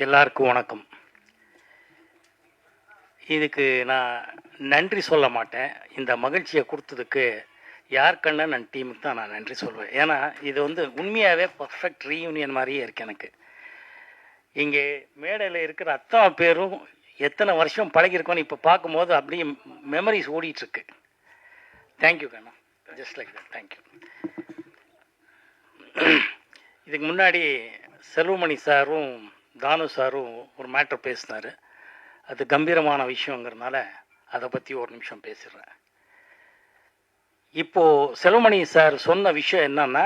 எல்லாருக்கும் வணக்கம். இதுக்கு நான் நன்றி சொல்ல மாட்டேன். இந்த மகிழ்ச்சியை கொடுத்ததுக்கு யாருக்கண்ணா நான் டீமுக்கு தான் நான் நன்றி சொல்வேன். ஏன்னா இது உண்மையாகவே பர்ஃபெக்ட் ரீயூனியன் மாதிரியே இருக்குது எனக்கு. இங்கே மேடையில் இருக்கிற அத்தனை பேரும் எத்தனை வருஷம் பழகிருக்கோன்னு இப்போ பார்க்கும்போது அப்படியே மெமரிஸ் ஓடிட்டுருக்கு. தேங்க்யூ கண்ணா, ஜஸ்ட் லைக் தட், தேங்க்யூ. இதுக்கு முன்னாடி செல்வமணி சாரும் தானு சாரும் ஒரு மேட்டர் பேசினார். அது கம்பீரமான விஷயங்கிறதுனால அதை பற்றி ஒரு நிமிஷம் பேசிடுறேன். இப்போது செல்வமணி சார் சொன்ன விஷயம் என்னன்னா,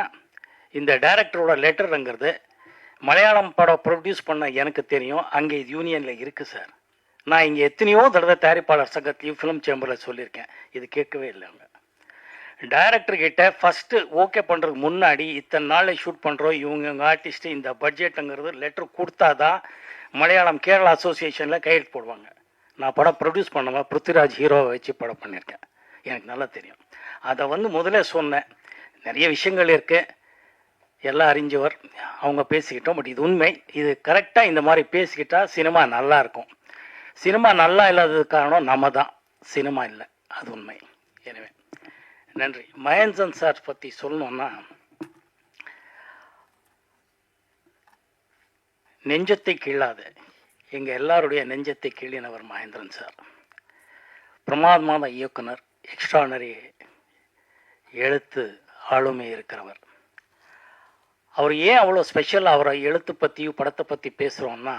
இந்த டைரக்டரோட லெட்டருங்கிறது மலையாளம் படம் ப்ரொடியூஸ் பண்ண எனக்கு தெரியும், அங்கே இது யூனியனில் இருக்குது சார். நான் இங்கே எத்தனையோ தடவை தயாரிப்பாளர் சங்கத்திலையும் ஃபிலிம் சேம்பரில் சொல்லியிருக்கேன், இது கேட்கவே இல்லை. அவங்க டைரக்டர்கிட்ட ஃபஸ்ட்டு ஓகே பண்ணுறதுக்கு முன்னாடி இத்தனை நாளில் ஷூட் பண்ணுறோம், இவங்க ஆர்டிஸ்ட்டு இந்த பட்ஜெட்டுங்கிறது லெட்ரு கொடுத்தா தான் மலையாளம் கேரளா அசோசியேஷனில் கையெழுத்து போடுவாங்க. நான் படம் ப்ரொடியூஸ் பண்ணுவேன், பிருத்திவிராஜ் ஹீரோவை வச்சு படம் பண்ணியிருக்கேன், எனக்கு நல்லா தெரியும். அதை முதல்ல சொன்னேன். நிறைய விஷயங்கள் இருக்குது, எல்லாம் அறிஞ்சவர் அவங்க பேசிக்கிட்டோம். பட் இது உண்மை, இது கரெக்டாக இந்த மாதிரி பேசிக்கிட்டால் சினிமா நல்லா இருக்கும். சினிமா நல்லா இல்லாததுக்கு காரணம் நம்ம தான், சினிமா இல்லை, அது உண்மை. எனவே நன்றி. மகேந்திரன் சார் பற்றி சொல்லணும்னா, நெஞ்சத்தை கீழாத எங்கள் எல்லாருடைய நெஞ்சத்தை கீழினவர் மகேந்திரன் சார். பிரமாதமான இயக்குனர், எக்ஸ்ட்ரானரி எழுத்து ஆளுமை இருக்கிறவர். அவர் ஏன் அவ்வளோ ஸ்பெஷல், அவரை எழுத்து பற்றியும் படத்தை பற்றி பேசுகிறோன்னா,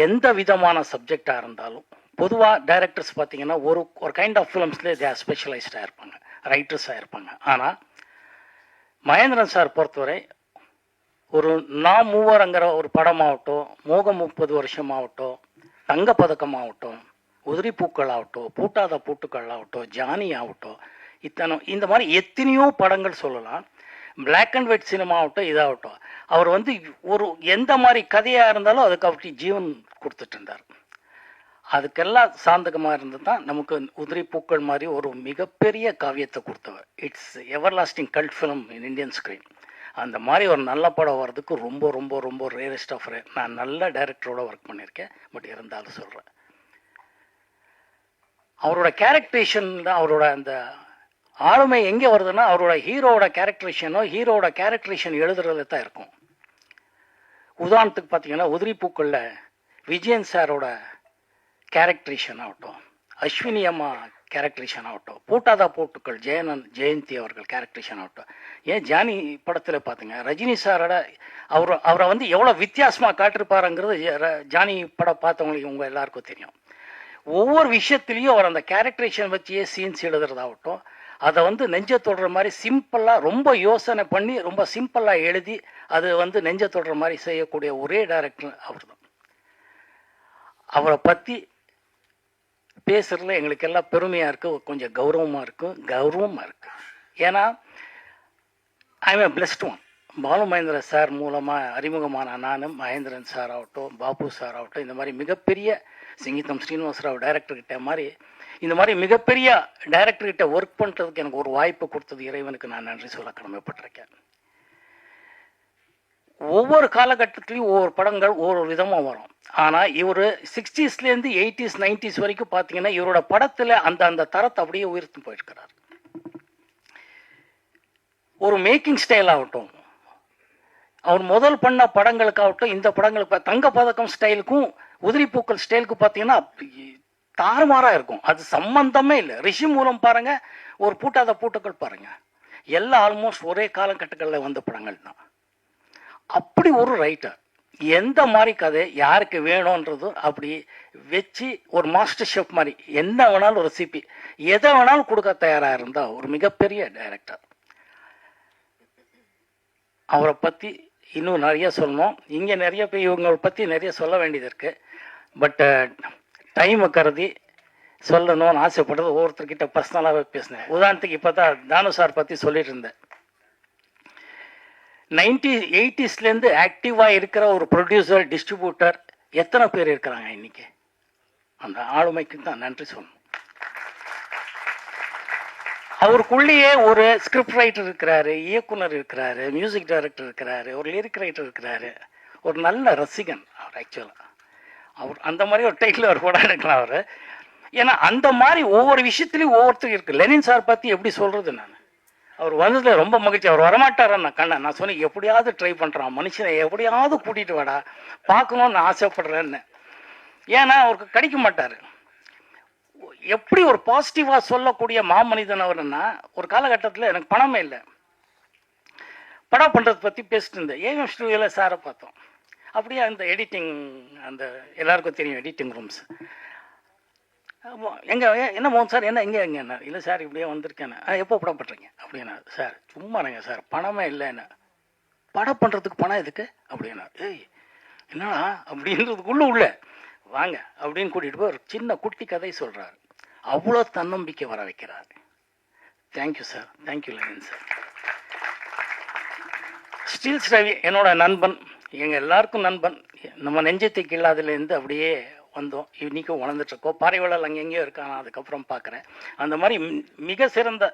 எந்த விதமான சப்ஜெக்டாக இருந்தாலும் பொதுவாக டைரக்டர்ஸ் பார்த்தீங்கன்னா ஒரு கைண்ட் ஆஃப் ஃபிலிம்ஸ்லேயே தே ஆர் ஸ்பெஷலைஸ்டாக இருப்பாங்க, ரைட்டர்ஸாக இருப்பாங்க. ஆனால் மகேந்திரன் சார் பொறுத்தவரை ஒரு நான் மூவரங்கிற ஒரு படமாகட்டும், மோகம் 30 வருஷமாகட்டும், தங்கப்பதக்கமாகட்டும், உதிரி பூக்கள் ஆகட்டும், பூட்டாத பூட்டுக்கள் ஆகட்டும், ஜானி ஆகட்டும், இந்த மாதிரி எத்தனையோ படங்கள் சொல்லலாம். பிளாக் அண்ட் ஒயிட் சினிமா ஆகட்டும், இதாகட்டும், அவர் ஒரு எந்த மாதிரி கதையாக இருந்தாலும் அதுக்கு அப்படி ஜீவன் கொடுத்துட்டு இருந்தார். அதுக்கெல்லாம் சாந்தகமாக இருந்து தான் நமக்கு உதிரி பூக்கள் மாதிரி ஒரு மிகப்பெரிய காவியத்தை கொடுத்தவர். It's ever lasting cult film in Indian screen. அந்த மாதிரி ஒரு நல்ல படம் வர்றதுக்கு ரொம்ப ரொம்ப ரொம்ப ரேரஸ்ட் ஆஃப் ரேர். நான் நல்ல டைரக்டரோட ஒர்க் பண்ணியிருக்கேன், பட் இருந்தாலும் சொல்கிறேன். அவரோட கேரக்டரேஷன் தான், அவரோட அந்த ஆளுமை எங்கே வருதுன்னா, அவரோட ஹீரோவோட கேரக்டரேஷன் எழுதுறது தான் இருக்கும். உதாரணத்துக்கு பார்த்தீங்கன்னா, உதிரி பூக்களில் விஜயன் சாரோட கேரக்டரேஷன் ஆகட்டும், அஸ்வினி அம்மா கேரக்டரேஷன் ஆகட்டும், பூட்டாதா பூட்டுக்கள் ஜெயந்தி அவர்கள் கேரக்டரேஷன் ஆகட்டும், ஏன் ஜானி படத்தில் பார்த்துங்க ரஜினி சாரோட அவரை எவ்வளோ வித்தியாசமாக காட்டிருப்பாருங்கிறது ஜானி படம் பார்த்தவங்களுக்கு உங்கள் எல்லாருக்கும் தெரியும். ஒவ்வொரு விஷயத்துலேயும் அவர் அந்த கேரக்டரேஷன் வச்சியே சீன்ஸ் எழுதுறதாகட்டும், அதை நெஞ்ச தொடுற மாதிரி சிம்பிளாக ரொம்ப யோசனை பண்ணி ரொம்ப சிம்பிளாக எழுதி அது நெஞ்ச தொடுற மாதிரி செய்யக்கூடிய ஒரே டைரக்டர் அவர் தான். அவரை பற்றி பேசுகிறதுல எங்களுக்கு எல்லாம் பெருமையாக இருக்குது, கொஞ்சம் கௌரவமாக இருக்குது. ஏன்னா I am blessed one. Balu Mahendra sir மூலமாக அறிமுகமான நானும் மகேந்திரன் சார் ஆகட்டும், பாபு சார் ஆகட்டும், இந்த மாதிரி மிகப்பெரிய சிங்கித்தம் ஸ்ரீனிவாசராவ் டைரக்டர்கிட்ட மாதிரி இந்த மாதிரி மிகப்பெரிய டைரக்டர்கிட்ட ஒர்க் பண்ணுறதுக்கு எனக்கு ஒரு வாய்ப்பு கொடுத்தது இறைவனுக்கு நான் நன்றி சொல்ல கடமைப்பட்டிருக்கேன். ஒவ்வொரு காலகட்டத்திலையும் ஒவ்வொரு படங்கள் ஒவ்வொரு விதமாக வரும். ஆனால் இவர் 60ஸ்லேருந்து 80s 90s வரைக்கும் பார்த்தீங்கன்னா இவரோட படத்தில் அந்த தரத்தை அப்படியே உயர்த்து போயிருக்கிறார். ஒரு மேக்கிங் ஸ்டைல் ஆகட்டும், அவர் முதல் பண்ண படங்களுக்காகட்டும், இந்த படங்களுக்கு தங்க பதக்கம் ஸ்டைலுக்கும் உதிரி பூக்கள் ஸ்டைலுக்கு பார்த்தீங்கன்னா தாறுமாறாக இருக்கும். அது சம்பந்தமே இல்லை. ரிஷி மூலம் பாருங்க, ஒரு பூட்டாத பூட்டுக்கள் பாருங்க, எல்லாம் ஆல்மோஸ்ட் ஒரே காலகட்டங்களில் வந்த படங்கள் தான். அப்படி ஒரு ரைட்டர் எந்த மாதிரி கதை யாருக்கு வேணும்ன்றதும் அப்படி வச்சு ஒரு மாஸ்டர் ஷெஃப் மாதிரி என்ன வேணாலும் ஒரு சிபி எதை வேணாலும் கொடுக்க தயாராக இருந்தால் ஒரு மிகப்பெரிய டைரக்டர். அவரை பற்றி இன்னும் நிறைய சொல்லணும். இங்கே நிறைய பேர் இவங்களை பற்றி நிறைய சொல்ல வேண்டியது இருக்குது. பட் டைமை கருதி சொல்லணும்னு ஆசைப்படுறது ஒவ்வொருத்தர்கிட்ட பர்சனலாகவே பேசினேன். உதாரணத்துக்கு இப்போ தான் தானு சார் பற்றி சொல்லிட்டு இருந்தேன். 80sலேருந்து ஆக்டிவாக இருக்கிற ஒரு ப்ரொடியூசர், டிஸ்ட்ரிபியூட்டர் எத்தனை பேர் இருக்கிறாங்க இன்னைக்கு? அந்த ஆளுமைக்கு தான் நன்றி சொல்லணும். அவருக்குள்ளேயே ஒரு ஸ்கிரிப்ட் ரைட்டர் இருக்கிறாரு, இயக்குனர் இருக்கிறாரு, மியூசிக் டைரக்டர் இருக்கிறாரு, ஒரு லிரிக் ரைட்டர் இருக்கிறாரு, ஒரு நல்ல ரசிகன் அவர். ஆக்சுவலாக அவர் அந்த மாதிரி ஒரு டைட்டில் அவர் கூட எடுக்கலாம் அவர். ஏன்னா அந்த மாதிரி ஒவ்வொரு விஷயத்துலையும் ஒவ்வொருத்தருக்கு இருக்குது. லெனின் சார் பற்றி எப்படி சொல்கிறது நான், அவர் வந்ததில் ரொம்ப மகிழ்ச்சி. அவர் வரமாட்டாரன்னு நான் கண்ணேன். நான் சொன்னேன் எப்படியாவது ட்ரை பண்ணுறான் மனுஷனை, எப்படியாவது கூட்டிகிட்டு வாடா பார்க்கணுன்னு ஆசைப்படுறேன்னு. ஏன்னா அவருக்கு கிடைக்க மாட்டார். எப்படி ஒரு பாசிட்டிவாக சொல்லக்கூடிய மாமனிதன் அவர்னா, ஒரு காலகட்டத்தில் எனக்கு பணமே இல்லை, படம் பண்ணுறதை பற்றி பேசிட்டு இருந்தேன். ஏஎம் ஸ்டூடியோவில் சாரை பார்த்தோம். அப்படியே அந்த எடிட்டிங், அந்த எல்லாருக்கும் தெரியும் எடிட்டிங் ரூம்ஸ். எங்கே என்ன மோகன் சார் என்ன எங்கே எங்கேண்ணா? இல்லை சார் இப்படியே வந்திருக்கேண்ணே. எப்போ படம் பண்ணுறீங்க அப்படின்னா, சார் சும்மாங்க சார் பணமே இல்லைண்ணே. படம் பண்ணுறதுக்கு பணம் எதுக்கு அப்படின்னா, ஏய் என்னடா அப்படின்றதுக்குள்ளே உள்ள வாங்க அப்படின்னு கூட்டிகிட்டு போய் ஒரு சின்ன குட்டி கதை சொல்கிறார். அவ்வளோ தன்னம்பிக்கை வர வைக்கிறார். Thank you sir, thank you Lenin sir. Steeles Ravi என்னோட நண்பன், எங்கள் எல்லாருக்கும் நண்பன். நம்ம நெஞ்சத்துக்கு இல்லாததுலேருந்து அப்படியே வந்தோம், இன்றைக்கும் வளர்ந்துட்டுருக்கோம். பாறைவளல் அங்கெங்கேயோ இருக்கான், நான் அதுக்கப்புறம் பார்க்குறேன். அந்த மாதிரி மிக சிறந்த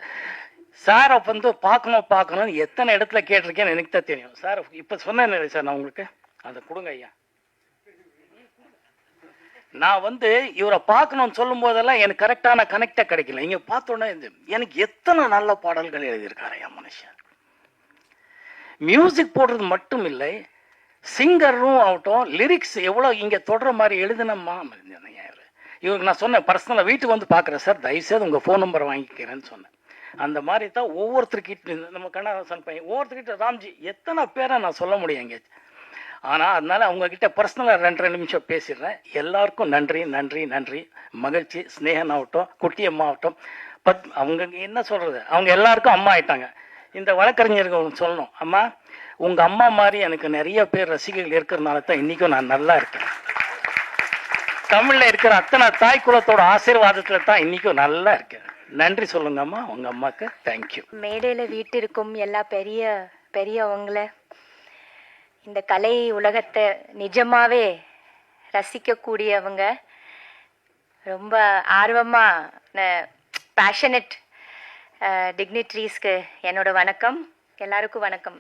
சாரை வந்து பார்க்கணும்னு எத்தனை இடத்துல கேட்டிருக்கேன்னு எனக்கு தான் தெரியும். சார் இப்போ சொன்னேன் சார், நான் உங்களுக்கு அதை கொடுங்க ஐயா. நான் வந்து இவரை பார்க்கணும்னு சொல்லும் போதெல்லாம் எனக்கு கரெக்டான கனெக்டாக கிடைக்கல. இங்கே பார்த்தோன்னே எனக்கு எத்தனை நல்ல பாடல்கள் எழுதியிருக்காரு என் மனுஷன். மியூசிக் போடுறது மட்டும் இல்லை, சிங்கரும் ஆகட்டும், லிரிக்ஸ் எவ்வளோ இங்கே தொடர மாதிரி எழுதினம்மா. இவருக்கு நான் சொன்னேன் பர்சனலாக வீட்டுக்கு வந்து பார்க்குறேன் சார், தயவுசெய்து உங்கள் ஃபோன் நம்பரை வாங்கிக்கிறேன்னு சொன்னேன். அந்த மாதிரி தான் ஒவ்வொருத்தருக்கிட்ட, நம்ம கண்ணதாசன் பையன் ஒவ்வொருத்தர்கிட்ட, ராம்ஜி எத்தனை பேரை நான் சொல்ல முடியும் எங்கே. ஆனால் அதனால் அவங்கக்கிட்ட பர்சனலாக 2 நிமிஷம் பேசிடுறேன். எல்லாருக்கும் நன்றி நன்றி நன்றி. மகிழ்ச்சி. ஸ்னேகன் ஆகட்டும், குட்டியம்மா ஆகட்டும், அவங்க என்ன சொல்கிறது, அவங்க எல்லாருக்கும் அம்மா ஆயிட்டாங்க. இந்த வழக்கறிஞர்கள் சொல்லணும், அம்மா உங்கள் அம்மா மாதிரி எனக்கு நிறைய பேர் ரசிகர்கள் இருக்கிறதுனால தான் இன்றைக்கும் நான் நல்லா இருக்கேன். தமிழில் இருக்கிற அத்தனை தாய் குலத்தோட ஆசீர்வாதத்தில் தான் இன்றைக்கும் நல்லா இருக்கேன். நன்றி சொல்லுங்கம்மா உங்கள் அம்மாவுக்கு. தேங்க்யூ. மேடையில் வீட்டிற்கும் எல்லா பெரியவங்களை, இந்த கலை உலகத்தை நிஜமாவே ரசிக்கக்கூடியவங்க, ரொம்ப ஆர்வமாக பேஷனட் டிக்னிட்ரிஸ்க்கு என்னோட வணக்கம். எல்லாருக்கும் வணக்கம்.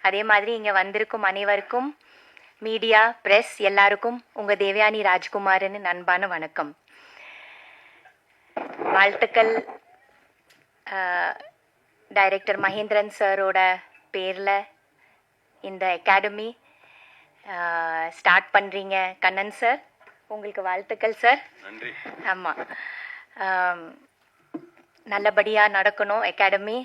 அதே மாதிரி இங்கே வந்திருக்கும் அனைவருக்கும், மீடியா, ப்ரெஸ் எல்லாருக்கும் உங்கள் தேவயானி ராஜ்குமார்னு அன்பான வணக்கம். வாழ்த்துக்கள். டைரக்டர் மகேந்திரன் சாரோட பேரில் இந்த அகாடமி ஸ்டார்ட் பண்ணுறீங்க. கண்ணன் சார், உங்களுக்கு வாழ்த்துக்கள் சார். நன்றி. ஆமாம், நல்லபடியாக நடக்கணும் அகாடமி.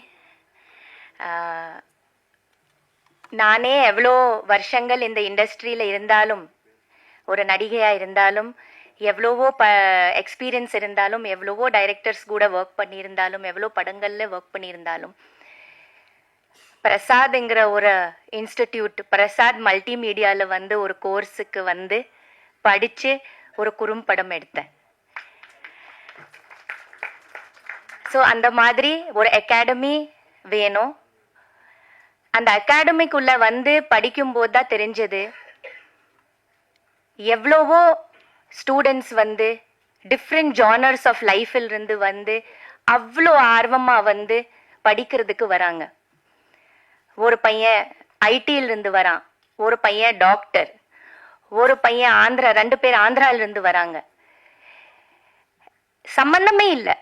நானே எவ்வளோ வருஷங்கள் இந்த இண்டஸ்ட்ரியில் இருந்தாலும், ஒரு நடிகையாக இருந்தாலும், எவ்வளவோ எக்ஸ்பீரியன்ஸ் இருந்தாலும், எவ்வளவோ டைரக்டர்ஸ் கூட ஒர்க் பண்ணியிருந்தாலும், எவ்வளோ படங்களில் ஒர்க் பண்ணியிருந்தாலும், பிரசாத்ங்கிற ஒரு இன்ஸ்டிடியூட், பிரசாத் மல்டிமீடியாவில் வந்து ஒரு கோர்ஸுக்கு வந்து படித்து ஒரு குறும்படம் எடுத்தேன். ஸோ அந்த மாதிரி ஒரு அகாடமி வேணும். அந்த அகாடமிக்குள்ளே வந்து படிக்கும்போது தான் தெரிஞ்சது, எவ்வளவோ ஸ்டூடெண்ட்ஸ் வந்து டிஃப்ரெண்ட் ஜானர்ஸ் ஆஃப் லைஃபில் இருந்து வந்து அவ்வளோ ஆர்வமாக வந்து படிக்கிறதுக்கு வராங்க. ஒரு பையன் ஐடியிலிருந்து வரான், ஒரு பையன் டாக்டர், ஒரு பையன் ஆந்திரா, 2 பேர் ஆந்திராவிலிருந்து வராங்க. சம்பந்தமே இல்லை,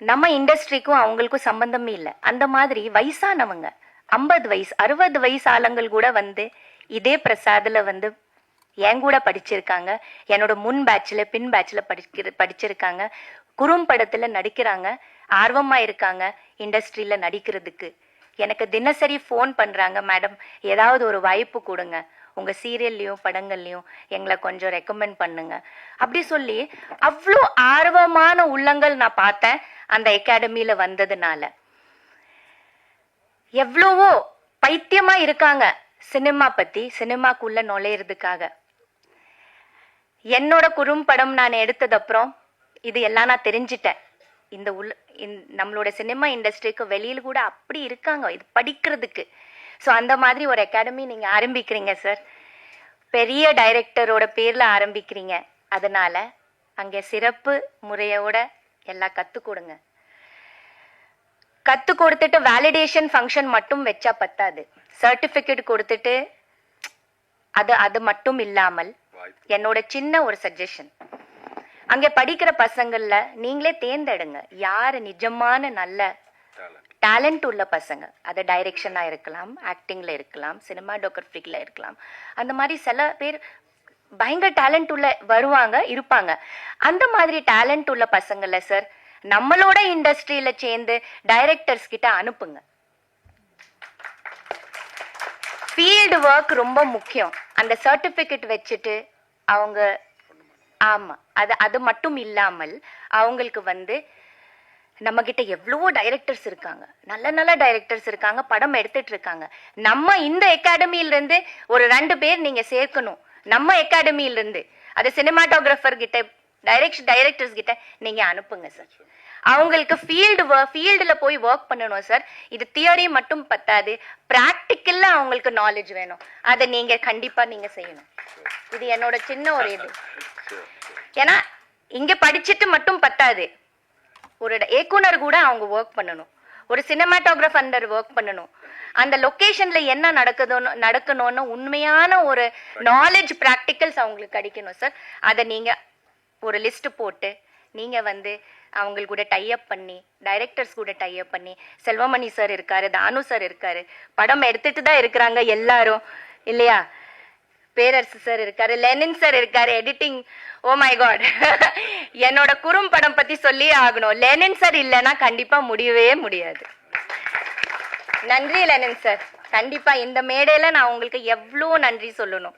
நம்ம இண்டஸ்ட்ரிக்கும் அவங்களுக்கும் சம்பந்தமே இல்லை. அந்த மாதிரி வயசானவங்க 50 வயசு 60 வயசு ஆளுங்கள் கூட வந்து இதே பிரசாதில் வந்து என் கூட படிச்சிருக்காங்க. என்னோட முன் பேட்சில் பின் பேட்சில் படிச்சிருக்காங்க. குறும்படத்தில் நடிக்கிறாங்க, ஆர்வமாக இருக்காங்க இண்டஸ்ட்ரியில் நடிக்கிறதுக்கு. எனக்கு தினசரி ஃபோன் பண்ணுறாங்க, மேடம் ஏதாவது ஒரு வாய்ப்பு கொடுங்க, உங்கள் சீரியல்லையும் படங்கள்லையும் எங்களை கொஞ்சம் ரெக்கமெண்ட் பண்ணுங்க அப்படி சொல்லி அவ்வளோ ஆர்வமான உள்ளங்கள் நான் பார்த்தேன் அந்த அகாடமியில் வந்ததுனால. எவ்வளவோ பைத்தியமா இருக்காங்க சினிமா பத்தி, சினிமாக்குள்ள நுழையிறதுக்காக. என்னோட குறும்படம் நான் எடுத்தது அப்புறம் இது எல்லாம் நான் தெரிஞ்சிட்டேன். நம்மளோட சினிமா இண்டஸ்ட்ரிக்கு வெளியில் கூட அப்படி இருக்காங்க இது படிக்கிறதுக்கு. ஸோ அந்த மாதிரி ஒரு அகாடமி நீங்க ஆரம்பிக்கிறீங்க சார், பெரிய டைரக்டரோட பேர்ல ஆரம்பிக்கிறீங்க. அதனால அங்கே சிறப்பு முறையோட எல்லாம் கற்றுக் கொடுங்க. கற்றுக் கொடுத்துட்டு வேலிடேஷன் ஃபங்க்ஷன் மட்டும் வச்சா பத்தாது. சர்டிஃபிகேட் கொடுத்துட்டு அது மட்டும் இல்லாமல் என்னோட சின்ன ஒரு சஜஷன், அங்க படிக்கிற பசங்கள்ல நீங்களே தேர்ந்தெடுங்க யாரு நிஜமான நல்ல டேலண்ட் உள்ள பசங்க. அது டைரக்ஷனா இருக்கலாம், ஆக்டிங்ல இருக்கலாம், சினிமாடோகிராஃபிக்ல இருக்கலாம். அந்த மாதிரி சில பேர் பயங்கர டேலண்ட் உள்ள வருவாங்க இருப்பாங்க. அந்த மாதிரி டேலண்ட் உள்ள பசங்கள்ல சார் நம்மளோட இண்டஸ்ட்ரியில சேர்ந்து டைரக்டர்ஸ் கிட்ட அனுப்புங்க. ஃபீல்டு ஒர்க் ரொம்ப முக்கியம். அந்த சர்டிபிகேட் வச்சுட்டு அவங்க ஆமா அது மட்டும் இல்லாமல் அவங்களுக்கு வந்து நம்ம கிட்ட எவ்வளவோ டைரக்டர்ஸ் இருக்காங்க, நல்ல நல்ல டைரக்டர்ஸ் இருக்காங்க, படம் எடுத்துட்டு இருக்காங்க. நம்ம இந்த அகாடமியில இருந்து ஒரு 2 பேர் நீங்க சேர்க்கணும். நம்ம அகாடமியில இருந்து அது சினிமாட்டோகிராஃபர் கிட்ட டைரக்டர்ஸ் கிட்ட நீங்க அனுப்புங்க சார். அவங்களுக்கு ஃபீல்டுல போய் ஒர்க் பண்ணணும் சார். இது தியரி மட்டும் பத்தாது, பிராக்டிக்கல்ல அவங்களுக்கு நாலேஜ் வேணும். அதை நீங்க கண்டிப்பா நீங்க செய்யணும். இது என்னோட சின்ன ஒரு இது. ஏன்னா இங்க படிச்சுட்டு மட்டும் பத்தாது, ஒரு இயக்குனர் கூட அவங்க ஒர்க் பண்ணணும், ஒரு சினிமாட்டோகிராஃபர் அண்டர் ஒர்க் பண்ணணும். அந்த லொகேஷன்ல என்ன நடக்கணும்னு உண்மையான ஒரு நாலேஜ் பிராக்டிக்கல்ஸ் அவங்களுக்கு கிடைக்கணும் சார். அதை நீங்க ஒரு லிஸ்ட் போட்டு நீங்க வந்து அவங்க கூட டைப் பண்ணி, டைரக்டர்ஸ் கூட டைப் பண்ணி, செல்வமணி சார் இருக்காரு, தானு சார் இருக்காரு, படம் எடுத்துட்டு தான் இருக்கிறாங்க எல்லாரும் இல்லையா, பேரரசு சார் இருக்காரு, லெனின் சார் இருக்காரு, எடிட்டிங். ஓ மை காட், என்னோட குறும்படம் பத்தி சொல்லி ஆகணும். லெனின் சார் இல்லைன்னா கண்டிப்பா முடியவே முடியாது. நன்றி லெனின் சார். கண்டிப்பா இந்த மேடையில நான் உங்களுக்கு எவ்வளோ நன்றி சொல்லணும்.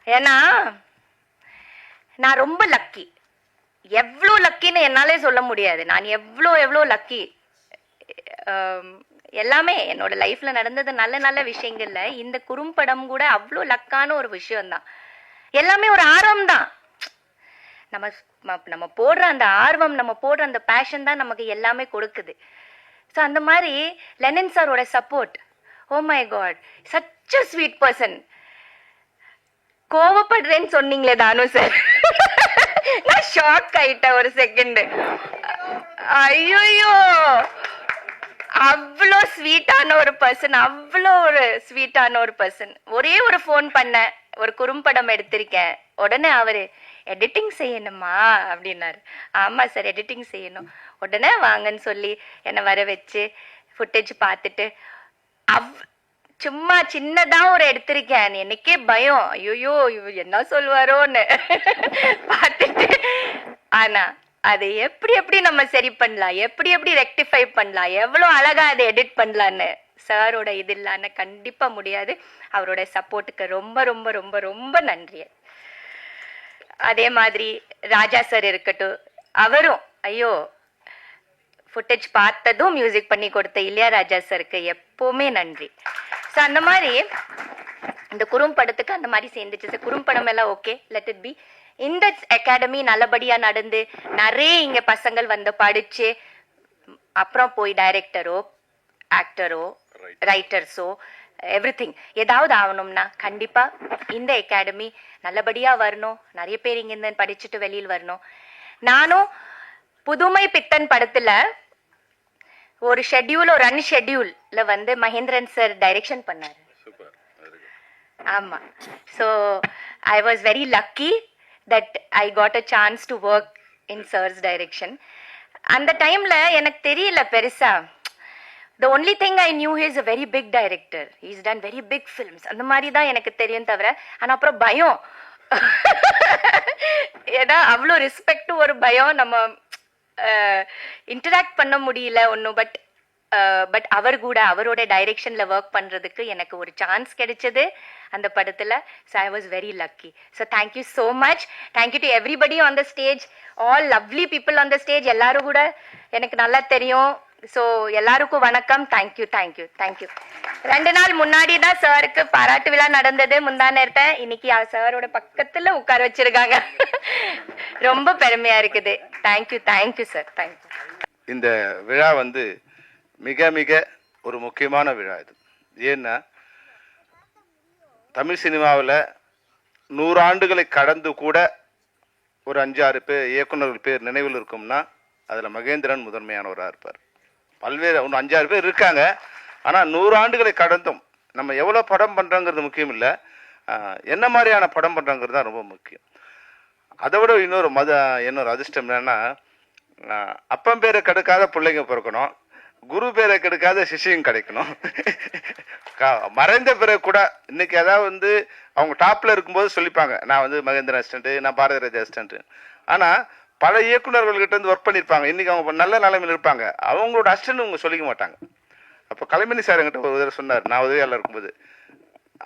ஏன்னா நான் ரொம்ப லக்கி. எவ்வளோ லக்கின்னு என்னாலே சொல்ல முடியாது. நான் எவ்வளோ லக்கி. எல்லாமே என்னோட லைஃப்ல நடந்தது நல்ல நல்ல விஷயங்கள்ல இந்த குறும்படம் கூட அவ்வளோ லக்கான ஒரு விஷயம்தான். எல்லாமே ஒரு ஆர்வம் தான். நம்ம போடுற அந்த ஆர்வம், நம்ம போடுற அந்த பேஷன் தான் நமக்கு எல்லாமே கொடுக்குது. ஸோ அந்த மாதிரி லெனின் சாரோட support, oh my god, such a sweet person. கோவப்படுறேன்னு சொன்னீங்களே தானு சார், நான் ஷாக் ஆயிட்டேன் ஒரு செகண்ட். ஐயோ, அவ்வளோ ஸ்வீட்டான ஒரு பர்சன், அவ்வளோ ஒரு ஸ்வீட்டான ஒரு பர்சன். ஒரே ஒரு ஃபோன் பண்ண, ஒரு குறும்படம் எடுத்திருக்கேன், உடனே அவரு எடிட்டிங் செய்யணுமா அப்படின்னாரு. ஆமா சார் எடிட்டிங் செய்யணும், உடனே வாங்கன்னு சொல்லி என்னை வர வச்சு ஃபுட்டேஜ் பார்த்துட்டு சும்மா சின்னதா ஒரு எடுத்திருக்கேன். எனக்கே பயம், ஐயோ என்ன சொல்லுவாரோன்னு பார்த்துட்டு. ஆனா அதை எப்படி நம்ம சரி பண்ணலாம், எப்படி ரெக்டிஃபை பண்ணலாம், எவ்வளோ அழகா அதை எடிட் பண்ணலான்னு சாரோட இது இல்லான்னு கண்டிப்பா முடியாது. அவரோட சப்போர்ட்டுக்கு ரொம்ப ரொம்ப ரொம்ப ரொம்ப நன்றி. அதே மாதிரி ராஜா சார் இருக்கட்டும், அவரும் ஐயோ ஃபுட்டேஜ் பார்த்ததும் மியூசிக் பண்ணி கொடுத்த இளையராஜா சாருக்கு எப்பவுமே நன்றி. ஸோ அந்த மாதிரி இந்த குறும்படத்துக்கு அந்த மாதிரி சேர்ந்துச்சு சார். குறும்படம் எல்லாம் ஓகே, லெட் இட் பி. இந்த அகாடமி நல்லபடியா நடந்து நிறைய இங்க பசங்கள் வந்து படிச்சு அப்புறம் போய் டைரக்டரோ ஆக்டரோ ரைட்டர்ஸோ எவ்ரிதிங் ஏதாவது ஆகணும்னா கண்டிப்பா இந்த அகாடமி நல்லபடியா வரணும். நிறைய பேர் இங்க இருந்து படிச்சுட்டு வெளியில் வரணும். நானும் புதுமை பித்தன் படத்துல ஒரு ஷெட்யூல், ஒரு அன்ஷெட்யூல்ல வந்து மகேந்திரன் சார் டைரக்ஷன் பண்ணாரு. ஆமா, so I was very lucky that I got a chance to work in sir's direction. அந்த டைம்ல எனக்கு தெரியல பெருசா. The only thing I knew he is a very big director. He's done very big films. அந்த மாதிரி தான் எனக்கு தெரியும் தவிர. ஆனா அப்புறம் பயம், ஏன்னா அவ்வளோ ரெஸ்பெக்ட், ஒரு பயம், நம்ம இன்டராக்ட் பண்ண முடியல ஒன்றும். பட் அவர் கூட அவரோட டைரக்ஷன்ல ஒர்க் பண்றதுக்கு எனக்கு ஒரு சான்ஸ் கிடைச்சது அந்த படத்துல. So I was very lucky. So thank you so much. Thank you to everybody on the stage, all lovely people on the stage. எல்லாரும் கூட எனக்கு நல்லா தெரியும். ஸோ எல்லாருக்கும் வணக்கம். Thank you thank you thank you. 2 நாள் முன்னாடி தான் சாருக்கு பாராட்டு விழா நடந்தது, முந்தா நேரத்தை. இன்னைக்கு சாரோட பக்கத்துல உட்கார வச்சிருக்காங்க. ரொம்ப பெருமையா இருக்குது. Thank you thank you sir, thank you. இந்த விழா வந்து மிக மிக ஒரு முக்கியமான விழா இது. ஏன்னா தமிழ் சினிமாவில் 100 ஆண்டுகளை கடந்து கூட ஒரு 5-6 பேர் இயக்குநர்கள் பேர் நினைவில் இருக்கும்னா அதில் மகேந்திரன் முதன்மையானவராக இருப்பார். பல்வேறு 5-6 பேர் இருக்காங்க. ஆனால் 100 ஆண்டுகளை கடந்தும் நம்ம எவ்வளோ படம் பண்ணுறோங்கிறது முக்கியம் இல்லை, என்ன மாதிரியான படம் பண்ணுறோங்கிறது தான் ரொம்ப முக்கியம். அதை விட இன்னொரு அதிர்ஷ்டம் என்னன்னா, அப்பன் பேரை கெடுக்காத பிள்ளைங்க பிறக்கணும், குரு பேரை கெடுக்காத சிஷியும் கிடைக்கணும். மறைந்த பிறகு கூட இன்னைக்கு ஏதாவது அவங்க டாப்ல இருக்கும்போது சொல்லிப்பாங்க, நான் மகேந்திரன் அசிஸ்டன்ட், நான் பாரதி ராஜா அசிஸ்டன்ட். ஆனா பல இயக்குநர்கள் கிட்ட ஒர்க் பண்ணியிருப்பாங்க, இன்னைக்கு அவங்க நல்ல நிலைமையில் இருப்பாங்க, அவங்களோட அசிஸ்டன்ட் அவங்க சொல்லிக்க மாட்டாங்க. அப்போ கலைமணி சார் என்கிட்ட ஒரு தடவை சொன்னார், நான் உதவியாளர் இருக்கும்போது,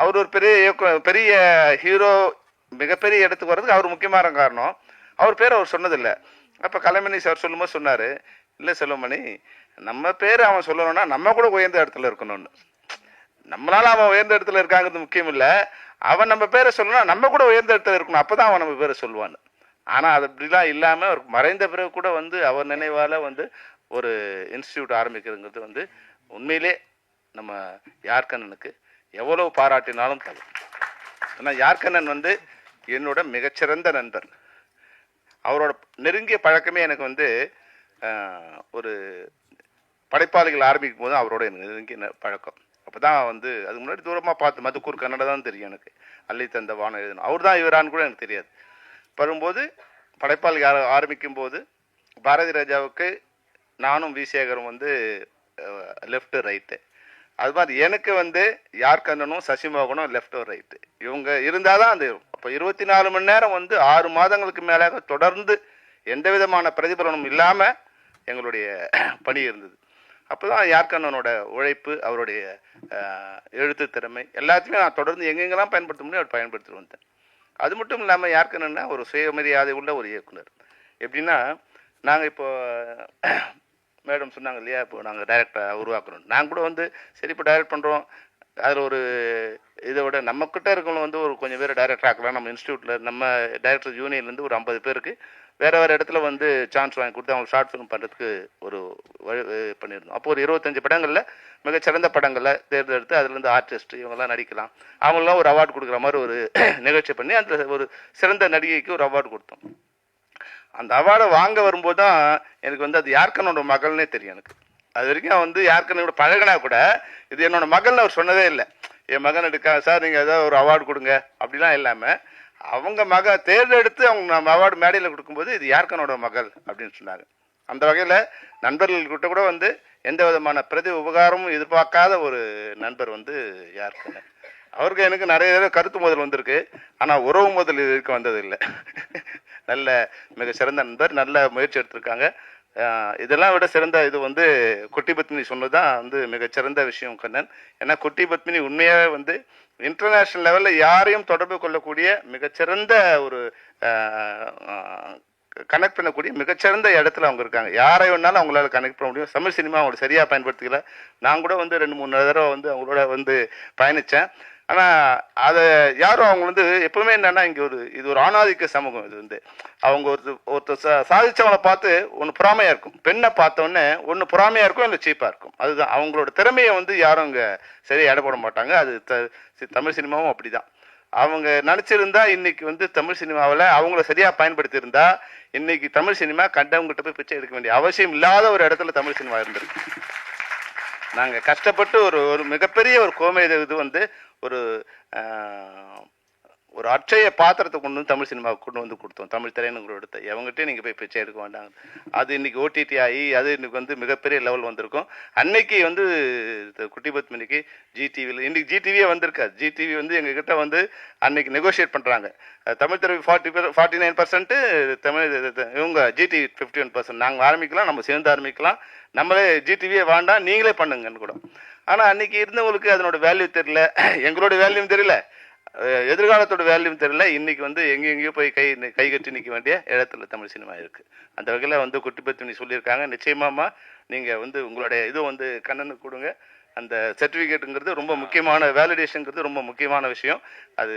அவர் ஒரு பெரிய ஹீரோ மிகப்பெரிய இடத்துக்கு வர்றதுக்கு அவர் முக்கியமான காரணம். அவர் பேர் அவர் சொன்னதில்லை. அப்போ கலைமணி சார் சொல்லும்போது சொன்னார், இல்லை செல்வமணி, நம்ம பேர் அவன் சொல்லணும்னா நம்ம கூட உயர்ந்த இடத்துல இருக்கணும்னு. நம்மளால அவன் உயர்ந்த இடத்துல இருக்காங்கிறது முக்கியம் இல்லை, அவன் நம்ம பேரை சொல்லணும்னா நம்ம கூட உயர்ந்த இடத்துல இருக்கணும், அப்போ தான் அவன் நம்ம பேரை சொல்லுவான்னு. ஆனால் அது அப்படிலாம் இல்லாமல் அவர் மறைந்த பிறகு கூட அவர் நினைவால் ஒரு இன்ஸ்டியூட் ஆரம்பிக்கிறதுங்கிறது உண்மையிலே நம்ம யார்கண்ணனுக்கு எவ்வளவு பாராட்டினாலும் தரும். ஆனால் யார்கண்ணன் என்னோட மிகச்சிறந்த நண்பர். அவரோட நெருங்கிய பழக்கமே எனக்கு ஒரு படைப்பாளிகள் ஆரம்பிக்கும் போது அவரோட எனக்கு நெருங்கிய பழக்கம். அப்போ தான் அதுக்கு முன்னாடி தூரமாக பார்த்து மதுக்கூர் கன்னடா தான் தெரியும் எனக்கு, அள்ளி தந்த வானம் எழுதணும், அவர் தான் இவரான்னு கூட எனக்கு தெரியாது. வரும்போது படைப்பாளி ஆரம்பிக்கும் போது பாரதி ராஜாவுக்கு நானும் வி சேகரும் லெஃப்ட் ரைட்டு, அது மாதிரி எனக்கு யார்கண்ணனும் சசிமோகனும் லெஃப்ட் ரைட்டு, இவங்க இருந்தால் தான் அப்போ 24 மணி நேரம் 6 மாதங்களுக்கு மேலாக தொடர்ந்து எந்த விதமான பிரதிபலனும் இல்லாமல் எங்களுடைய பணி இருந்தது. அப்போ தான் யார்கண்ணனோட உழைப்பு, அவருடைய எழுத்து திறமை எல்லாத்தையுமே நான் தொடர்ந்து எங்கெங்கெல்லாம் பயன்படுத்த முடியும் அவர் பயன்படுத்தி வந்தேன். அது மட்டும் இல்லாமல் யார்கண்ணன்னா ஒரு சுயமரியாதை உள்ள ஒரு இயக்குனர். எப்படின்னா, நாங்கள் இப்போ மேடம் சொன்னாங்க இல்லையா, இப்போ நாங்கள் டைரக்டரை உருவாக்குறோம், நாங்கள் கூட சரி இப்போ டைரக்ட் பண்ணுறோம், அதில் ஒரு இதை விட நம்மக்கிட்ட இருக்கவங்க ஒரு கொஞ்சம் பேர் டைரக்டர் ஆக்கலாம். நம்ம இன்ஸ்டியூட்டில் நம்ம டைரக்டர் யூனியன்லேருந்து ஒரு 50 பேருக்கு வேறு இடத்துல சான்ஸ் வாங்கி கொடுத்து அவங்க ஷார்ட் ஃபிலிம் பண்ணுறதுக்கு ஒரு வழி பண்ணியிருந்தோம். அப்போ ஒரு 25 படங்களில் மிகச்சிறந்த படங்களை தேர்ந்தெடுத்து அதுலேருந்து ஆர்டிஸ்ட் இவங்கெல்லாம் நடிக்கலாம், அவங்களாம் ஒரு அவார்டு கொடுக்குற மாதிரி ஒரு நிகழ்ச்சி பண்ணி அந்த ஒரு சிறந்த நடிகைக்கு ஒரு அவார்டு கொடுத்தோம். அந்த அவார்டை வாங்க வரும்போது தான் எனக்கு அது யார்கண்ணனோட மகள்னே தெரியும். எனக்கு அது வரைக்கும் யார்கண்ணனோட பழகினா கூட இது என்னோட மகள்னு அவர் சொன்னதே இல்லை. என் மகன் எடுக்கா சார், நீங்கள் ஏதாவது ஒரு அவார்டு கொடுங்க அப்படிலாம் இல்லாமல் அவங்க தேர்ந்தெடுத்து அவங்க நம்ம அவார்டு மேடையில் கொடுக்கும்போது இது யார்கண்ணனோட மகள் அப்படின்னு சொன்னாங்க. அந்த வகையில் நண்பர்கள்கிட்ட கூட எந்த விதமான பிரதி உபகாரமும் எதிர்பார்க்காத ஒரு நண்பர் யார்கண்ணன். அவருக்கு எனக்கு நிறைய கருத்து முதல் வந்திருக்கு, ஆனால் உறவு முதல் இது வரைக்கும் வந்ததில்லை. நல்ல மிக சிறந்த நண்பர், நல்ல முயற்சி எடுத்திருக்காங்க. இதெல்லாம் விட சிறந்த இது குட்டி பத்மினி சொன்னது தான் மிகச்சிறந்த விஷயம் கண்ணன். ஏன்னா குட்டி பத்மினி உண்மையாக இன்டர்நேஷ்னல் லெவலில் யாரையும் தொடர்பு கொள்ளக்கூடிய மிகச்சிறந்த ஒரு கனெக்ட் பண்ணக்கூடிய மிகச்சிறந்த இடத்துல அவங்க இருக்காங்க. யாரை வேணாலும் அவங்களால கனெக்ட் பண்ண முடியும். தமிழ் சினிமா அவங்களை சரியாக பயன்படுத்திக்கல. நான் கூட 2-3 தடவை அவங்களோட பயணித்தேன். ஆனால் அதை யாரும் அவங்க எப்பவுமே என்னன்னா, இங்கே இது ஒரு ஆணாதிக்க சமூகம். இது அவங்க ஒருத்தர் சாதிச்சவங்களை பார்த்து ஒன்று பொறாமையாக இருக்கும், பெண்ணை பார்த்தோன்னே ஒன்று பொறாமையாக இருக்கும், இல்லை சீப்பாக இருக்கும். அதுதான் அவங்களோட திறமையை யாரும் இங்கே சரியாக இடப்பட மாட்டாங்க. அது தமிழ் சினிமாவும் அப்படி தான். அவங்க நினச்சிருந்தா இன்னைக்கு தமிழ் சினிமாவில் அவங்கள சரியாக பயன்படுத்தியிருந்தா இன்னைக்கு தமிழ் சினிமா கண்டவங்ககிட்ட போய் பிச்சை எடுக்க வேண்டிய அவசியம் இல்லாத ஒரு இடத்துல தமிழ் சினிமா இருந்திருக்கு. நாங்கள் கஷ்டப்பட்டு ஒரு மிகப்பெரிய ஒரு கோமை இது ஒரு ஒரு அட்சய பாத்திரத்தை கொண்டு தமிழ் சினிமாவுக்கு கொண்டு கொடுத்தோம். தமிழ் திரையினங்களோட எடுத்த எவங்ககிட்டே நீங்கள் போய் பிச்சை எடுக்க வேண்டாங்க. அது இன்னைக்கு ஓடிடி ஆகி அது இன்னைக்கு மிகப்பெரிய லெவல் வந்திருக்கும். அன்னைக்கு குட்டி பத்மினிக்கு ஜிடிவியில் இன்னைக்கு ஜிடிவியே வந்திருக்காது. ஜிடிவி எங்ககிட்ட அன்னைக்கு நெகோஷியேட் பண்ணுறாங்க. தமிழ் திரை 49%, தமிழ் இவங்க ஜிடிவி 51%. நாங்கள் ஆரம்பிக்கலாம், நம்ம சேர்ந்து ஆரம்பிக்கலாம், நம்மளே ஜிடிவியே வேண்டாம் நீங்களே பண்ணுங்கன்னு கூட. ஆனால் அன்னைக்கு இருந்தவங்களுக்கு அதனோட வேல்யூ தெரியல, எங்களோட வேல்யூவும் தெரியல, எதிர்காலத்தோட வேல்யூ தெரியல. இன்னைக்கு எங்கெங்கேயோ போய் கை கட்டி நிற்க வேண்டிய இடத்துல தமிழ் சினிமா இருக்கு. அந்த வகையில் குட்டி பத்மினி சொல்லியிருக்காங்க, நிச்சயமாமா நீங்க உங்களுடைய இது கண்ணனுக்கு கொடுங்க. அந்த சர்டிஃபிகேட்டுங்கிறது ரொம்ப முக்கியமான, வேலிடேஷனுங்கிறது ரொம்ப முக்கியமான விஷயம். அது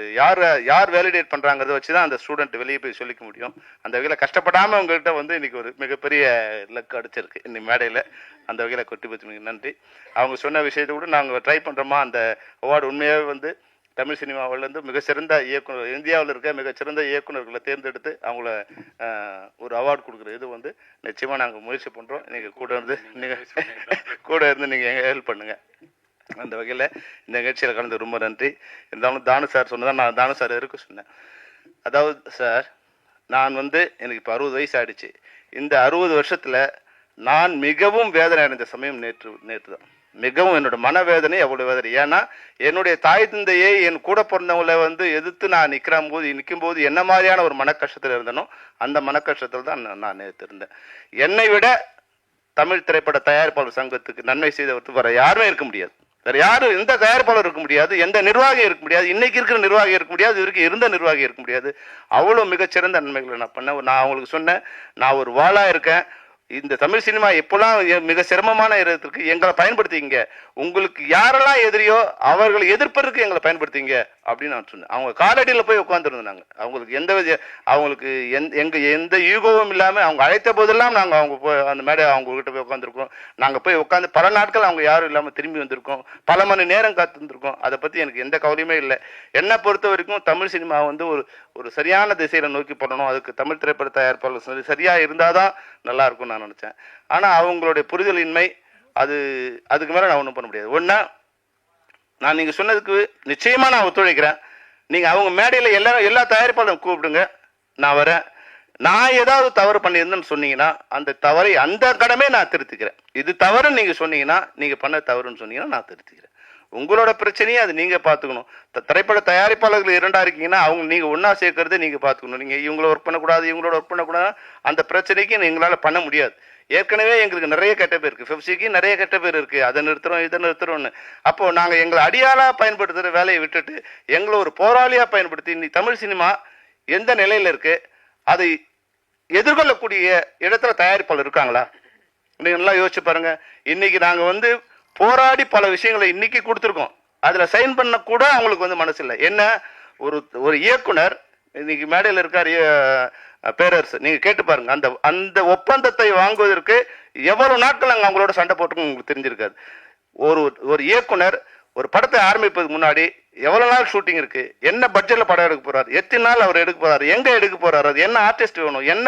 யார் வேலிடேட் பண்றாங்கிறத வச்சு தான் அந்த ஸ்டூடெண்ட் வெளியே போய் சொல்லிக்க முடியும். அந்த வகையில் கஷ்டப்படாம உங்கள்கிட்ட இன்னைக்கு ஒரு மிகப்பெரிய லக் அடிச்சிருக்கு இன்னைக்கு மேடையில். அந்த வகையில் குட்டி பத்மினிக்கு நன்றி. அவங்க சொன்ன விஷயத்தை கூட நாங்கள் ட்ரை பண்றோமா. அந்த அவார்டு உண்மையாகவே தமிழ் சினிமாவிலேருந்து மிக சிறந்த இயக்குனர், இந்தியாவில் இருக்க மிகச்சிறந்த இயக்குநர்களை தேர்ந்தெடுத்து அவங்கள ஒரு அவார்டு கொடுக்குற இது நிச்சயமாக நாங்கள் முயற்சி பண்ணுறோம். நீங்கள் கூட இருந்து நீங்கள் ஹெல்ப் பண்ணுங்கள். அந்த வகையில் இந்த நிகழ்ச்சியில் கலந்து ரொம்ப நன்றி. இருந்தாலும் தானு சார் சொன்னதான் நான் தானு சார் இருக்க சொன்னேன். அதாவது சார், நான் எனக்கு இப்போ 60 வயசு ஆயிடுச்சு. இந்த 60 வருஷத்தில் நான் மிகவும் வேதனை அடைந்த சமயம் நேற்று தான். மிகவும் என்னோட மனவேதனை அவ்வளோ வேதனை. ஏன்னா என்னுடைய தாய் தந்தையை என் கூட பிறந்தவங்களை எதிர்த்து நான் நிற்கும் போது என்ன மாதிரியான ஒரு மனக்கஷ்டத்தில் இருந்தனோ அந்த மனக்கஷ்டத்தில் தான் நான் நேற்று இருந்தேன். என்னை விட தமிழ் திரைப்பட தயாரிப்பாளர் சங்கத்துக்கு நன்மை செய்தவருக்கு வேற யாருமே இருக்க முடியாது. வேற யாரும் எந்த தயாரிப்பாளர் இருக்க முடியாது, எந்த நிர்வாகி இருக்க முடியாது, இன்னைக்கு இருக்கிற நிர்வாகி இருக்க முடியாது, இதுவரைக்கும் இருந்த நிர்வாகி இருக்க முடியாது. அவ்வளோ மிகச்சிறந்த நன்மைகளை நான் பண்ணேன். நான் அவங்களுக்கு சொன்னேன், நான் ஒரு வாளா இருக்கேன். இந்த தமிழ் சினிமா எப்பெல்லாம் மிக சிரமமான இடத்திற்கு எங்களை பயன்படுத்திங்க. உங்களுக்கு யாரெல்லாம் எதிரியோ அவர்களை எதிர்ப்பதற்கு எங்களை பயன்படுத்திங்க அப்படின்னு நான் சொன்னேன். அவங்க காலடியில் போய் உட்காந்துருந்தாங்க. அவங்களுக்கு எந்த ஈகோவும் இல்லாமல் அவங்க அழைத்த போதெல்லாம் நாங்கள் அந்த மேடை அவங்க கிட்ட போய் உட்காந்துருக்கோம். நாங்கள் போய் உட்காந்து பல நாட்கள் அவங்க யாரும் இல்லாமல் திரும்பி வந்திருக்கோம். பல மணி நேரம் காத்திருந்திருக்கோம். அதை பற்றி எனக்கு எந்த கவலையுமே இல்லை. என்னை பொறுத்த வரைக்கும் தமிழ் சினிமா ஒரு சரியான திசையில நோக்கி போடணும். அதுக்கு தமிழ் திரைப்பட தயாரிப்பாளர் சரியா இருந்தாதான் நல்லா இருக்கும் நான் நினைச்சேன். ஆனா அவங்களுடைய புரிதலின்மை அதுக்கு மேல நான் ஒன்றும் பண்ண முடியாது. ஒன்னா, நான் நீங்க சொன்னதுக்கு நிச்சயமா நான் ஒத்துழைக்கிறேன். நீங்க அவங்க மேடையில எல்லா தயாரிப்பாளரும் கூப்பிடுங்க, நான் வரேன். நான் ஏதாவது தவறு பண்ணியிருந்தேன்னு சொன்னீங்கன்னா அந்த கடமை நான் திருத்திக்கிறேன். இது தவறுன்னு நீங்க சொன்னீங்கன்னா, நீங்க பண்ண தவறுன்னு சொன்னீங்கன்னா நான் திருத்திக்கிறேன். உங்களோட பிரச்சனையே அது நீங்க பாத்துக்கணும். திரைப்பட தயாரிப்பாளர்கள் 2 இருக்கீங்கன்னா நீங்க ஒன்னா சேர்க்கறதை நீங்க பாத்துக்கணும். நீங்க இவங்கள ஒர்க் பண்ணக்கூடாது, இவங்களோட ஒர்க் பண்ணக்கூடாது, அந்த பிரச்சனைக்கு எங்களால பண்ண முடியாது. ஏற்கனவே எங்களுக்கு நிறைய கெட்ட பேர் இருக்கு, பெப்சிக்கு நிறைய கெட்ட பேர் இருக்கு. அதை நிறுத்துறோம், இதை நிறுத்துறோம்னு. அப்போ நாங்க எங்களை அடியாளா பயன்படுத்துற வேலையை விட்டுட்டு எங்களை ஒரு போராளியா பயன்படுத்தி இன்னைக்கு தமிழ் சினிமா எந்த நிலையில இருக்கு, அதை எதிர்கொள்ளக்கூடிய இடத்துல தயாரிப்பாளர் இருக்காங்களா? நீங்க நல்லா யோசிச்சு பாருங்க. இன்னைக்கு நாங்க போராடி பல விஷயங்களை இன்னைக்கு கொடுத்துருக்கோம். அதுல சைன் பண்ண கூட அவங்களுக்கு மனசு இல்லை. என்ன, ஒரு இயக்குனர் இன்னைக்கு மேடையில் இருக்கார் பேரரசு, நீங்க கேட்டு பாருங்க. அந்த ஒப்பந்தத்தை வாங்குவதற்கு எவ்வளவு நாட்கள் நாங்கள் அவங்களோட சண்டை போட்டுருக்கோம் உங்களுக்கு தெரிஞ்சிருக்காது. ஒரு இயக்குனர் ஒரு படத்தை ஆரம்பிப்பதுக்கு முன்னாடி எவ்வளவு நாள் ஷூட்டிங் இருக்கு, என்ன பட்ஜெட்ல படம் எடுக்க போறாரு, எத்தனை நாள் அவர் எடுக்க போறாரு, எங்க எடுக்க போறாரு, அது என்ன ஆர்டிஸ்ட் வேணும், என்ன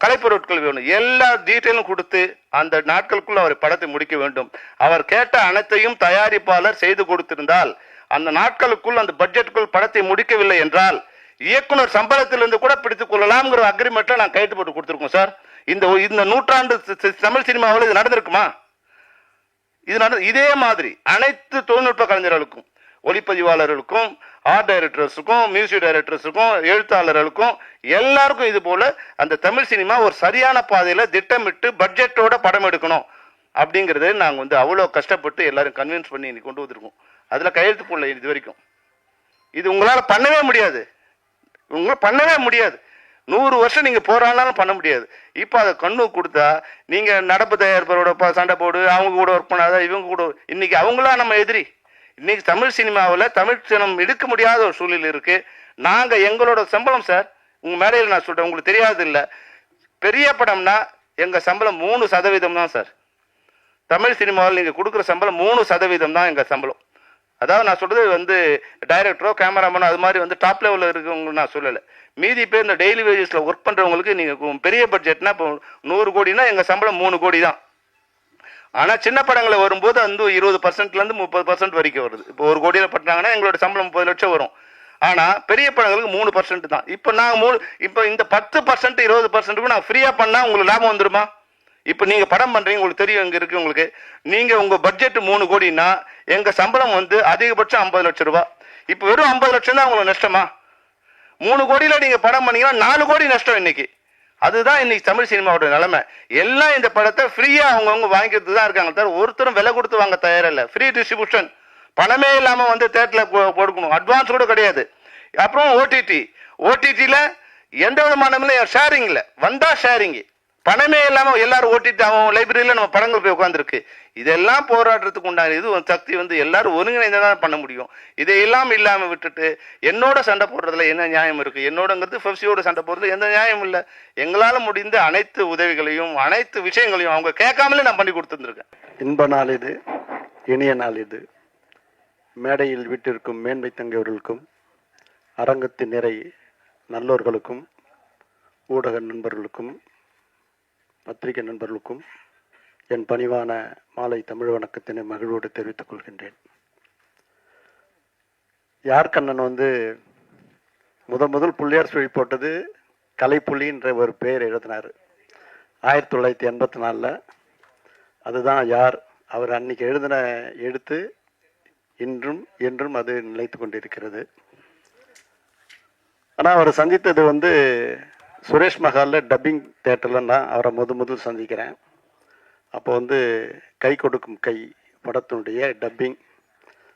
கலைப்பொருட்கள் வேணும், எல்லா டீட்டெயிலும் கொடுத்து அந்த நாட்களுக்குள்ள அவர் படத்தை முடிக்க வேண்டும். அவர் கேட்ட அனைத்தையும் தயாரிப்பாளர் செய்து கொடுத்திருந்தால் அந்த நாட்களுக்குள் அந்த பட்ஜெட்டுக்குள் படத்தை முடிக்கவில்லை என்றால் இயக்குனர் சம்பளத்திலிருந்து கூட பிடித்துக் கொள்ளலாம்ங்கிற அக்ரிமெண்ட்ல நான் கைட்டு போட்டு கொடுத்திருக்கோம் சார். இந்த நூற்றாண்டு தமிழ் சினிமாவில் இது நடந்திருக்குமா? இதே மாதிரி அனைத்து தொழில்நுட்ப கலைஞர்களுக்கும், ஒளிப்பதிவாளர்களுக்கும், ஆர்ட் டைரக்டர்ஸுக்கும், மியூசிக் டைரக்டர்ஸுக்கும், எழுத்தாளர்களுக்கும் எல்லாருக்கும் இது போல அந்த தமிழ் சினிமா ஒரு சரியான பாதையில திட்டமிட்டு பட்ஜெட்டோட படம் எடுக்கணும் அப்படிங்கறது நாங்க அவ்வளோ கஷ்டப்பட்டு எல்லாரும் கன்வின்ஸ் பண்ணி இன்னைக்கு கொண்டு வந்திருக்கோம். அதுல கையெழுத்து போடல இது வரைக்கும். இது உங்களால பண்ணவே முடியாது. 100 வருஷம் நீங்க போராடினாலும் பண்ண முடியாது. இப்ப அதை கண்ணு கொடுத்தா நீங்க நடப்பு தயாரிப்பரோட சண்டை போடு, அவங்க கூட ஒர்க் பண்ணாத, இவங்க கூட. இன்னைக்கு அவங்களா நம்ம எதிரி. இன்னைக்கு தமிழ் சினிமாவில் தமிழ் சினிமா எடுக்க முடியாத ஒரு சூழ்நிலை இருக்கு. நாங்க எங்களோட சம்பளம் சார், உங்க மேடையில் நான் சொல்றேன், உங்களுக்கு தெரியாது இல்ல, பெரிய படம்னா எங்க சம்பளம் 3% தான் சார். தமிழ் சினிமாவில் நீங்க கொடுக்குற சம்பளம் 3% தான் எங்க சம்பளம். அதாவது நான் சொல்றது டைரக்டரோ கேமராமேனோ அது மாதிரி டாப் லெவலில் இருக்கவங்க நான் சொல்லலை. மீதி பேர் இந்த டெய்லி வேஜஸ்ல ஒர்க் பண்றவங்களுக்கு நீங்க பெரிய பட்ஜெட்னா இப்போ 100 கோடினா எங்க சம்பளம் 3 கோடி தான். ஆனா சின்ன படங்களை வரும்போது 20%ல இருந்து 30% வரைக்கும் வருது. இப்போ 1 கோடியில பண்றாங்கன்னா எங்களோட சம்பளம் 30 லட்சம் வரும். ஆனா பெரிய படங்களுக்கு 3% தான். இப்போ நாங்க இப்போ இந்த 10% 20% நான் ஃப்ரீயா பண்ணா உங்களுக்கு லாபம் வந்துருமா? இப்ப நீங்க படம் பண்றீங்க, உங்களுக்கு தெரியும் இங்க இருக்கு உங்களுக்கு. நீங்க உங்க பட்ஜெட் 3 கோடினா எங்க சம்பளம் அதிகபட்சம் 50 லட்சம் ரூபாய். இப்ப வெறும் 50 லட்சம் தான் உங்களுக்கு நஷ்டமா? 3 கோடியில நீங்க படம் பண்ணீங்கன்னா 4 கோடி நஷ்டம் இன்னைக்கு. அதுதான் இன்னைக்கு தமிழ் சினிமாவோட நிலைமை. எல்லாம் இந்த படத்தை ஃப்ரீயா அவங்கவுங்க வாங்கிட்டு தான் இருக்காங்க தவிர ஒருத்தரும் விலை கொடுத்து வாங்க தயாரில்லை. ஃப்ரீ டிஸ்ட்ரிபியூஷன், பணமே இல்லாம தேட்டர்ல கொடுக்கணும், அட்வான்ஸ் கூட கிடையாது. அப்புறம் ஓடிடில எந்த விதமான ஷேரிங் இல்ல, வந்தா ஷேரிங், பணமே இல்லாம எல்லாரும் ஓட்டிட்டு அவன் லைப்ரரியில நம்ம படங்கள் போய் உட்காந்துருக்கு. இதெல்லாம் போராடுறதுக்கு உண்டான இது சக்தி எல்லாரும் ஒருங்கிணைந்தான் பண்ண முடியும். இதையெல்லாம் இல்லாம விட்டுட்டு என்னோட சண்டை போடுறதுல என்ன நியாயம் இருக்கு? என்னோடங்கிறது பெப்சியோட சண்டை போடுறதுல எந்த நியாயம் இல்லை. எங்களால முடிந்த அனைத்து உதவிகளையும் அனைத்து விஷயங்களையும் அவங்க கேட்காமலே நான் பண்ணி கொடுத்துருக்கேன். இன்ப நாள் இது, இனிய நாள் இது. மேடையில் விட்டிருக்கும் மேன்மை தங்கியவர்களுக்கும், அரங்கத்தின் நிறை நல்லோர்களுக்கும், ஊடக நண்பர்களுக்கும், பத்திரிகை நண்பர்களுக்கும் என் பணிவான மாலை தமிழ் வணக்கத்தினை மகிழ்வோடு தெரிவித்துக் கொள்கின்றேன். யார் கண்ணன் வந்து முதல் புள்ளியார் சுழி போட்டது கலைப்புலின்ற ஒரு பெயர் எழுதினார் 1984. அதுதான் யார். அவர் அன்னைக்கு எழுதின எழுத்து இன்றும் என்றும் அது நிலைத்து கொண்டிருக்கிறது. ஆனால் அவரை சந்தித்தது வந்து சுரேஷ் மஹாலில் டப்பிங் தேட்டரில் நான் அவரை முதல் சந்திக்கிறேன். அப்போ வந்து கை கொடுக்கும் கை படத்தினுடைய டப்பிங்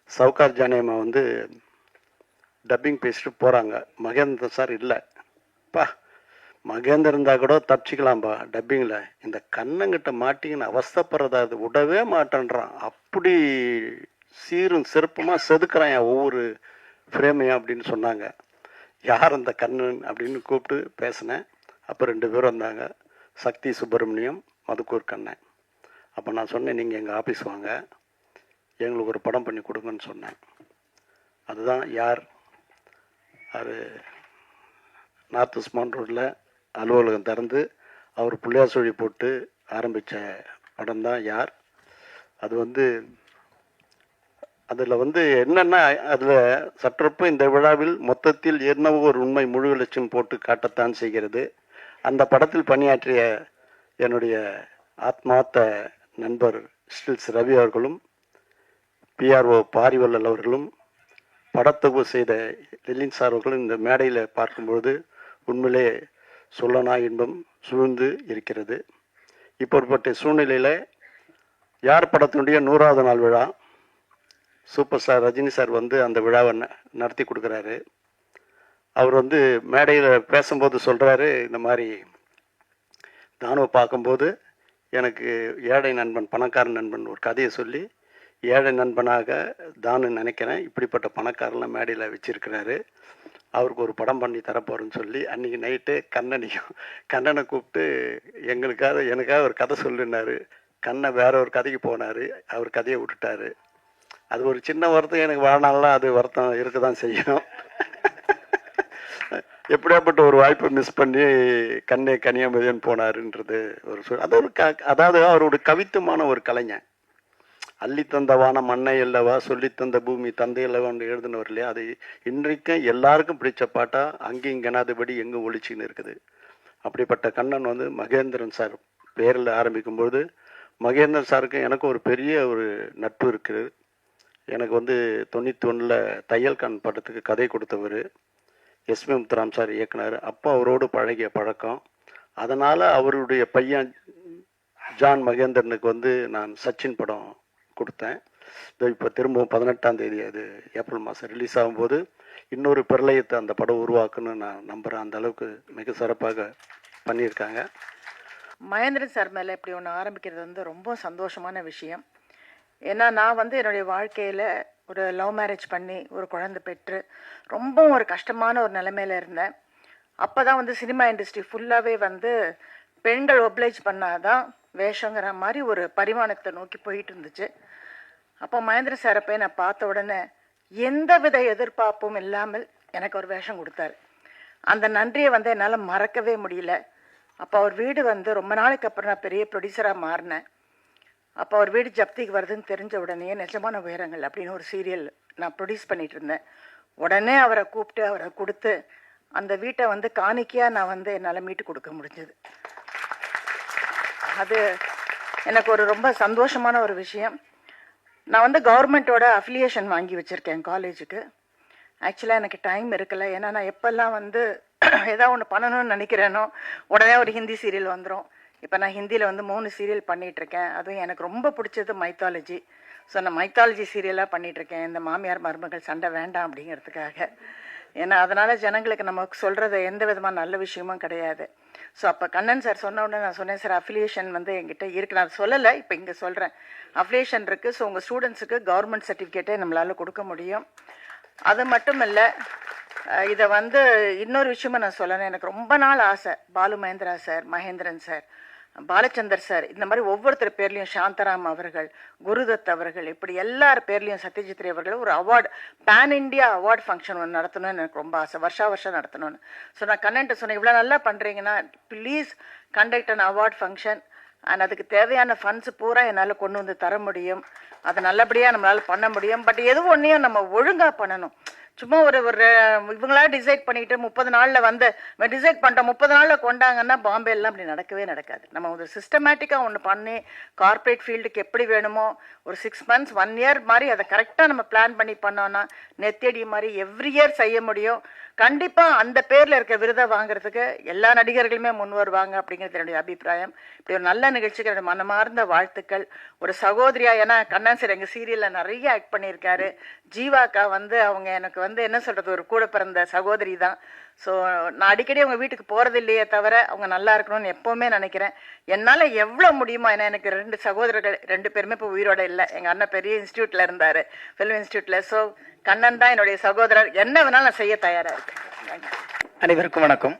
சவுகார் ஜானேமா வந்து டப்பிங் பேசிட்டு போகிறாங்க. மகேந்திரன் சார் இல்லைப்பா, மகேந்திரன் இருந்தால் கூட தப்பிச்சிக்கலாம்பா டப்பிங்கில், இந்த கண்ணங்கிட்ட மாட்டிங்கன்னு அவஸ்தப்படுறதா அது விடவே மாட்டேன்றான். அப்படி சீரும் சிறப்புமாக செதுக்குறான் ஒவ்வொரு ஃப்ரேமையும் அப்படின்னு சொன்னாங்க. யார் அந்த கண்ணன் அப்படின்னு கூப்பிட்டு பேசினேன். அப்போ 2 பேரும் வந்தாங்க, சக்தி சுப்பிரமணியம், மதுக்கூர் கண்ணன். அப்போ நான் சொன்னேன், நீங்கள் எங்கள் ஆஃபீஸ் வாங்க, எங்களுக்கு ஒரு படம் பண்ணி கொடுங்கன்னு சொன்னேன். அதுதான் யார். அது நார்த் உஸ்மான் ரோட்டில் அலுவலகம் திறந்து அவர் புள்ளியார் சுழி போட்டு ஆரம்பித்த படம் தான் யார். அது வந்து அதில் வந்து என்னென்னா, அதில் சற்றப்ப இந்த விழாவில் மொத்தத்தில் என்னவோ ஒரு உண்மை முழு லட்சம் போட்டு காட்டத்தான் செய்கிறது. அந்த படத்தில் பணியாற்றிய என்னுடைய ஆத்மார்த்த நண்பர் ஸ்டில்ஸ் ரவி அவர்களும், PRO பாரிவல்லல் அவர்களும், படத்தொகுப்பு செய்த லெலின் சார் அவர்களும் இந்த மேடையில் பார்க்கும்பொழுது உண்மையிலே சொல்லனா இன்பம் சூழ்ந்து இருக்கிறது. இப்படிப்பட்ட சூழ்நிலையில் யார் படத்தினுடைய 100வது நாள் விழா சூப்பர் ஸ்டார் ரஜினி சார் வந்து அந்த விழாவை நடத்தி கொடுக்குறாரு. அவர் வந்து மேடையில் பேசும்போது சொல்கிறாரு, இந்த மாதிரி தானுவை பார்க்கும்போது எனக்கு ஏழை நண்பன் பணக்கார நண்பன் ஒரு கதையை சொல்லி ஏழை நண்பனாக தானு நினைக்கிறேன், இப்படிப்பட்ட பணக்காரெல்லாம் மேடையில் வச்சிருக்கிறாரு, அவருக்கு ஒரு படம் பண்ணி தரப்போகிறேன்னு சொல்லி அன்றைக்கி நைட்டு கண்ணனை கூப்பிட்டு எனக்காக ஒரு கதை சொல்லினார். கண்ணை வேற ஒரு கதைக்கு போனார், அவர் கதையை விட்டுட்டாரு. அது ஒரு சின்ன வருத்தம் எனக்கு வாழ்நாளெலாம் அது வருத்தம் இருக்க தான் செய்யும். எப்படியாப்பட்ட ஒரு வாய்ப்பை மிஸ் பண்ணி கண்ணே கன்னியாகுமரியன் போனாருன்றது ஒரு அது ஒரு அதாவது அவருடைய கவித்துவமான ஒரு கலைஞன். அள்ளித்தந்த வானம் மண்ணை அல்லவா, சொல்லித்தந்த பூமி தந்தை அல்லவான்னு எழுதினவர் இல்லையா, அது இன்றைக்கும் எல்லாருக்கும் பிடிச்ச பாட்டா அங்கேயும் கனாதபடி எங்கும் ஒழிச்சின்னு இருக்குது. அப்படிப்பட்ட கண்ணன் வந்து மகேந்திரன் சார் பேரில் ஆரம்பிக்கும்போது மகேந்திரன் சாருக்கும் எனக்கும் ஒரு பெரிய ஒரு நட்பு இருக்குது. எனக்கு வந்து 91 தையல் கான் படத்துக்கு கதை கொடுத்தவர் எஸ்மி முத்துராம் சார் இயக்குனர். அப்போ அவரோடு பழகிய பழக்கம். அதனால் அவருடைய பையன் ஜான் மகேந்திரனுக்கு வந்து நான் சச்சின் படம் கொடுத்தேன். இப்போ திரும்பவும் 18ஆம் தேதி அது ஏப்ரல் மாதம் ரிலீஸ் ஆகும்போது இன்னொரு பிரளயத்தை அந்த படம் உருவாக்குன்னு நான் நம்புகிறேன். அந்த அளவுக்கு மிக சிறப்பாக பண்ணியிருக்காங்க. மகேந்திரன் சார் மேலே இப்படி ஒன்று ஆரம்பிக்கிறது வந்து ரொம்ப சந்தோஷமான விஷயம். ஏன்னா நான் வந்து என்னுடைய வாழ்க்கையில் ஒரு லவ் மேரேஜ் பண்ணி ஒரு குழந்தை பெற்று ரொம்ப ஒரு கஷ்டமான ஒரு நிலைமையில இருந்தேன். அப்போ தான் வந்து சினிமா இண்டஸ்ட்ரி ஃபுல்லாகவே வந்து பெண்கள் ஒப்ளைஜ் பண்ணாதான் வேஷங்கிற மாதிரி ஒரு பரிமாணத்தை நோக்கி போயிட்டு இருந்துச்சு. அப்போ மகேந்திர சாரை போய் நான் பார்த்த உடனே எந்த வித எதிர்பார்ப்பும் இல்லாமல் எனக்கு ஒரு வேஷம் கொடுத்தாரு. அந்த நன்றியை வந்து என்னால் மறக்கவே முடியல. அப்போ அவர் வீடு வந்து ரொம்ப நாளைக்கு அப்புறம் நான் பெரிய ப்ரொடியூசராக மாறினேன். அப்போ அவர் வீடு ஜப்திக்கு வருதுன்னு தெரிஞ்ச உடனே நிஜமான உயரங்கள் அப்படின்னு ஒரு சீரியல் நான் ப்ரொடியூஸ் பண்ணிட்டு இருந்தேன். உடனே அவரை கூப்பிட்டு அவரை கொடுத்து அந்த வீட்டை வந்து காணிக்கையாக நான் வந்து என்னால் மீட்டு கொடுக்க முடிஞ்சது. அது எனக்கு ஒரு ரொம்ப சந்தோஷமான ஒரு விஷயம். நான் வந்து கவர்மெண்ட்டோட அஃபிலியேஷன் வாங்கி வச்சுருக்கேன் காலேஜுக்கு. ஆக்சுவலாக எனக்கு டைம் இருக்கலை. ஏன்னா நான் எப்போல்லாம் வந்து ஏதாவது ஒன்று பண்ணணும்னு நினைக்கிறேனோ உடனே ஒரு ஹிந்தி சீரியல் வந்துடும். இப்போ நான் ஹிந்தியில் வந்து 3 சீரியல் பண்ணிகிட்ருக்கேன். அதுவும் எனக்கு ரொம்ப பிடிச்சது மைத்தாலஜி. ஸோ நான் மைத்தாலஜி சீரியலாக பண்ணிகிட்ருக்கேன். இந்த மாமியார் மருமகள் சண்டை வேண்டாம் அப்படிங்கிறதுக்காக. ஏன்னா அதனால் ஜனங்களுக்கு நமக்கு சொல்கிறது எந்த விதமான நல்ல விஷயமும் கிடையாது. ஸோ அப்போ கண்ணன் சார் சொன்ன உடனே நான் சொன்னேன், சார் அஃபிலியேஷன் வந்து என்கிட்ட இருக்குது. நான் சொல்லலை, இப்போ இங்கே சொல்கிறேன். அஃபிலியேஷன் இருக்குது. ஸோ உங்கள் ஸ்டூடெண்ட்ஸுக்கு கவர்மெண்ட் சர்டிஃபிகேட்டே நம்மளால் கொடுக்க முடியும். அது மட்டும் இல்லை, இதை வந்து இன்னொரு விஷயமா நான் சொல்லணும். எனக்கு ரொம்ப நாள் ஆசை, Balu Mahendra sir, Mahendran sir, Balachander sir, இந்த மாதிரி ஒவ்வொருத்தர் பேர்லையும், சாந்தராம் அவர்கள், குருதத் அவர்கள், இப்படி எல்லார் பேர்லையும், சத்யஜித் ரே அவர்கள் ஒரு award, pan India award function ஒன்று நடத்தணும்னு எனக்கு ரொம்ப ஆசை, வருஷம் நடத்தணும்னு. ஸோ நான் கண்ணன்ட்ட சொன்னேன், இவ்வளோ நல்லா பண்ணுறீங்கன்னா please conduct an award function and அதுக்கு தேவையான ஃபண்ட்ஸ் பூரா என்னால் கொண்டு வந்து தர முடியும். அதை நல்லபடியாக நம்மளால் பண்ண முடியும். பட் எது ஒன்றையும் நம்ம ஒழுங்காக பண்ணணும். சும்மா ஒரு இவங்களா டிசைட் பண்ணிட்டு 30 நாள்ல வந்து டிசைட் பண்ணிட்டோம் 30 நாள்ல கொண்டாங்கன்னா பாம்பே எல்லாம் அப்படி நடக்கவே நடக்காது. நம்ம ஒரு சிஸ்டமேட்டிக்கா ஒன்று பண்ணி கார்பரேட் ஃபீல்டுக்கு எப்படி வேணுமோ ஒரு 6 months 1 year மாதிரி அதை கரெக்டாக நம்ம பிளான் பண்ணி பண்ணோம்னா நெத்தியடி மாதிரி எவ்ரி இயர் செய்ய முடியும். கண்டிப்பா அந்த பேர்ல இருக்க விருதை வாங்குறதுக்கு எல்லா நடிகர்களுமே முன் வருவாங்க அப்படிங்கிறது என்னுடைய அபிப்பிராயம். இப்படி ஒரு நல்ல நிகழ்ச்சிக்கு என்னுடைய மனமார்ந்த வாழ்த்துக்கள். ஒரு சகோதரியா, ஏன்னா கண்ணன் சார் எங்க சீரியல்ல நிறைய ஆக்ட் பண்ணியிருக்காரு. ஜீவாக்கா வந்து அவங்க எனக்கு வந்து என்ன சொல்றது ஒரு கூட பிறந்த சகோதரி தான். ஸோ நான் அடிக்கடி அவங்க வீட்டுக்கு போறது இல்லையே தவிர அவங்க நல்லா இருக்கணும்னு எப்பவுமே நினைக்கிறேன். என்னால் எவ்வளோ முடியுமோ, ஏன்னா எனக்கு 2 சகோதரர்கள் 2 பேருமே இப்போ உயிரோட இல்லை. எங்கள் அண்ணன் பெரிய இன்ஸ்டியூட்ல இருந்தாரு, ஃபிலிம் இன்ஸ்டியூட்ல. ஸோ கண்ணன் தான் என்னுடைய சகோதரர். என்ன வேணாலும் நான் செய்ய தயாரா இருக்கேன். அனைவருக்கும் வணக்கம்.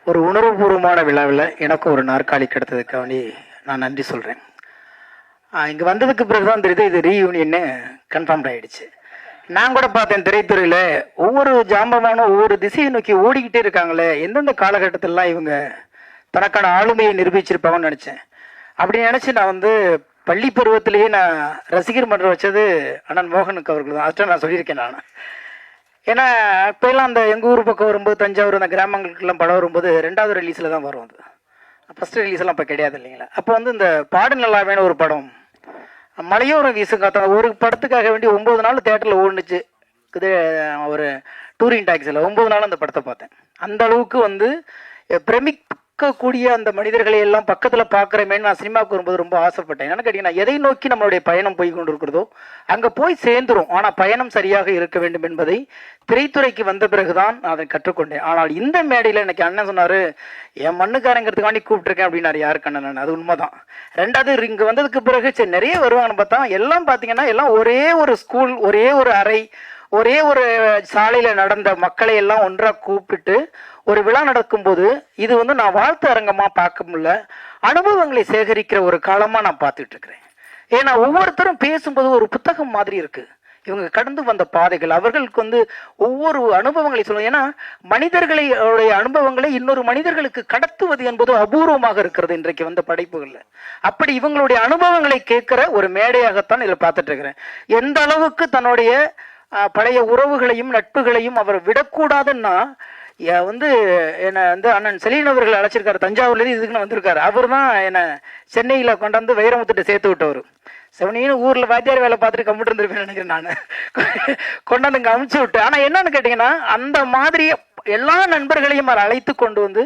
ஒரு உணர்வுபூர்வமான விழாவில் எனக்கும் ஒரு நாற்காலி கிடைத்ததுக்காண்டி நான் நன்றி சொல்கிறேன். இங்கே வந்ததுக்கு பிறகு தான் தெரியுது இது ரீயூனியன்னு கன்ஃபார்ம் ஆகிடுச்சு. நான் கூட பார்த்தேன் திரைத்துறையில் ஒவ்வொரு ஜாம்பவானும் ஒவ்வொரு திசையை நோக்கி ஓடிக்கிட்டே இருக்காங்களே, எந்தெந்த காலகட்டத்திலலாம் இவங்க தனக்கான ஆளுமையை நிரூபிச்சிருப்பாங்கன்னு நினச்சேன். அப்படி நினச்சி நான் வந்து பள்ளி பருவத்திலேயே நான் ரசிகர் மன்றம் வச்சது அண்ணன் மோகனுக்கு அவர்கள் தான். அதுதான் நான் சொல்லியிருக்கேன் நான். ஏன்னா இப்போலாம் அந்த எங்கள் ஊர் பக்கம் வரும்போது தஞ்சாவூர் அந்த கிராமங்களுக்கெல்லாம் படம் வரும்போது 2வது ரிலீஸில் தான் வரும். அது ஃபஸ்ட்டு ரிலீஸ்லாம் இப்போ கிடையாது இல்லைங்களா. அப்போ வந்து இந்த பாடு நல்லாவேன்னு ஒரு படம், மலையோரம் வீசும் காத்தா ஒரு படத்துக்காக வேண்டி 9 நாள் தேட்டரில் ஓடுனுச்சு. இது ஒரு டூரிங் டாக்ஸில் 9 நாள் அந்த படத்தை பார்த்தேன். அந்த அளவுக்கு வந்து பிரமிக்கக்கூடிய அந்த மனிதர்களை எல்லாம் பக்கத்தில் பார்க்குறமேன்னு நான் சினிமாவுக்கு வரும்போது ரொம்ப ஆசைப்பட்டேன். என்னன்னு கேட்டிங்கன்னா, எதை நோக்கி நம்மளுடைய பயணம் போய் கொண்டு இருக்கிறதோ அங்கே போய் சேர்ந்துரும். ஆனால் பயணம் சரியாக இருக்க வேண்டும் என்பதை திரைத்துறைக்கு வந்த பிறகுதான் நான் அதை கற்றுக்கொண்டேன். ஆனால் இந்த மேடையில் எனக்கு அண்ணன் சொன்னார், என் மண்ணுக்காரங்கிறதுக்காண்டி கூப்பிட்டுருக்கேன் அப்படின்னாரு. யாருக்கு அண்ணன்? அது உண்மைதான். 2வது இங்கே வந்ததுக்கு பிறகு சரி நிறைய வருவாங்கன்னு பார்த்தா எல்லாம் பார்த்தீங்கன்னா எல்லாம் ஒரே ஒரு ஸ்கூல், ஒரே ஒரு அறை, ஒரே ஒரு சாலையில் நடந்த மக்களை எல்லாம் ஒன்றாக கூப்பிட்டு ஒரு விழா நடக்கும்போது இது வந்து நான் வாழ்த்து அரங்கமாக பார்க்க முடியல, அனுபவங்களை சேகரிக்கிற ஒரு காலமாக நான் பார்த்துட்டு இருக்கிறேன். ஏன்னா ஒவ்வொருத்தரும் பேசும்போது ஒரு புத்தகம் மாதிரி இருக்கு. இவங்க கடந்து வந்த பாதைகள், அவர்களுக்கு வந்து ஒவ்வொரு அனுபவங்களை சொல்லுவோம். ஏன்னா மனிதர்களுடைய அனுபவங்களை இன்னொரு மனிதர்களுக்கு கடத்துவது என்பது அபூர்வமாக இருக்கிறது இன்றைக்கு வந்த படைப்புகள்ல. அப்படி இவங்களுடைய அனுபவங்களை கேட்கிற ஒரு மேடையாகத்தான் இதில் பார்த்துட்டு இருக்கிறேன். எந்த அளவுக்கு தன்னுடைய பழைய உறவுகளையும் நட்புகளையும் அவர் விடக்கூடாதுன்னா வந்து என்னை வந்து அண்ணன் செலீன் அவர்கள் அழைச்சிருக்காரு. தஞ்சாவூர்லேருந்து இதுக்குன்னு வந்திருக்காரு. அவர் தான் என்னை சென்னையில் கொண்டாந்து வைரமுத்துட்டு சேர்த்து விட்டவர். செவனின்னு ஊரில் வாத்தியார் வேலை பார்த்துட்டு கம்ப்யூட்டர் இருந்திருப்பேன்னு நினைக்கிறேன். நான் கொண்டாந்து இங்கே அமுச்சு விட்டேன். ஆனால் என்னன்னு கேட்டிங்கன்னா, அந்த மாதிரி எல்லா நண்பர்களையும் அவர் அழைத்து கொண்டு வந்து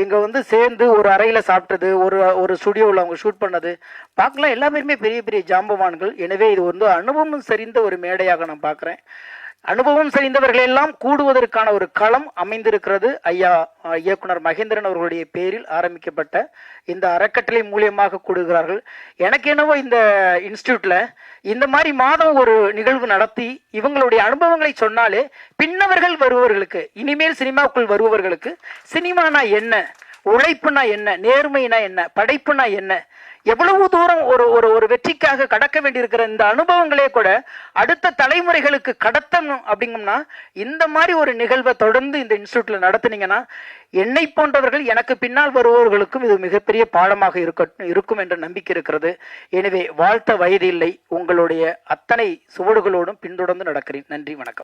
இங்கே வந்து சேர்ந்து ஒரு அறையில் சாப்பிட்டது, ஒரு ஸ்டுடியோவில் அவங்க ஷூட் பண்ணது பார்க்கலாம். எல்லா பேருமே பெரிய பெரிய ஜாம்பவான்கள். எனவே இது வந்து அனுபவம் சரிந்த ஒரு மேடையாக நான் பார்க்குறேன். அனுபவம் சரிந்தவர்கள் எல்லாம் கூடுவதற்கான ஒரு களம் அமைந்திருக்கிறது. ஐயா இயக்குனர் மகேந்திரன் அவர்களுடைய பேரில் ஆரம்பிக்கப்பட்ட இந்த அறக்கட்டளை மூலியமாக கூடுகிறார்கள். எனக்கு என்னவோ இந்த இன்ஸ்டியூட்ல இந்த மாதிரி மாதம் ஒரு நிகழ்வு நடத்தி இவங்களுடைய அனுபவங்களை சொன்னாலே பின்னவர்கள் வருபவர்களுக்கு, இனிமேல் சினிமாவுக்குள் வருபவர்களுக்கு சினிமானா என்ன, உழைப்புனா என்ன, நேர்மைனா என்ன, படைப்புனா என்ன, எவ்வளவு தூரம் ஒரு வெற்றிக்காக கடக்க வேண்டியிருக்கிற இந்த அனுபவங்களே கூட அடுத்த தலைமுறைகளுக்கு கடத்தணும் அப்படிங்கம்னா இந்த மாதிரி ஒரு நிகழ்வை தொடர்ந்து இந்த இன்ஸ்டியூட்ல நடத்துனீங்கன்னா என்னை போன்றவர்கள் எனக்கு பின்னால் வருபவர்களுக்கும் இது மிகப்பெரிய பாடமாக இருக்கும் என்ற நம்பிக்கை இருக்கிறது. எனவே வாழ்த்த வயது இல்லை, உங்களுடைய அத்தனை சுவடுகளோடும் பின்தொடர்ந்து நடக்கிறேன். நன்றி, வணக்கம்.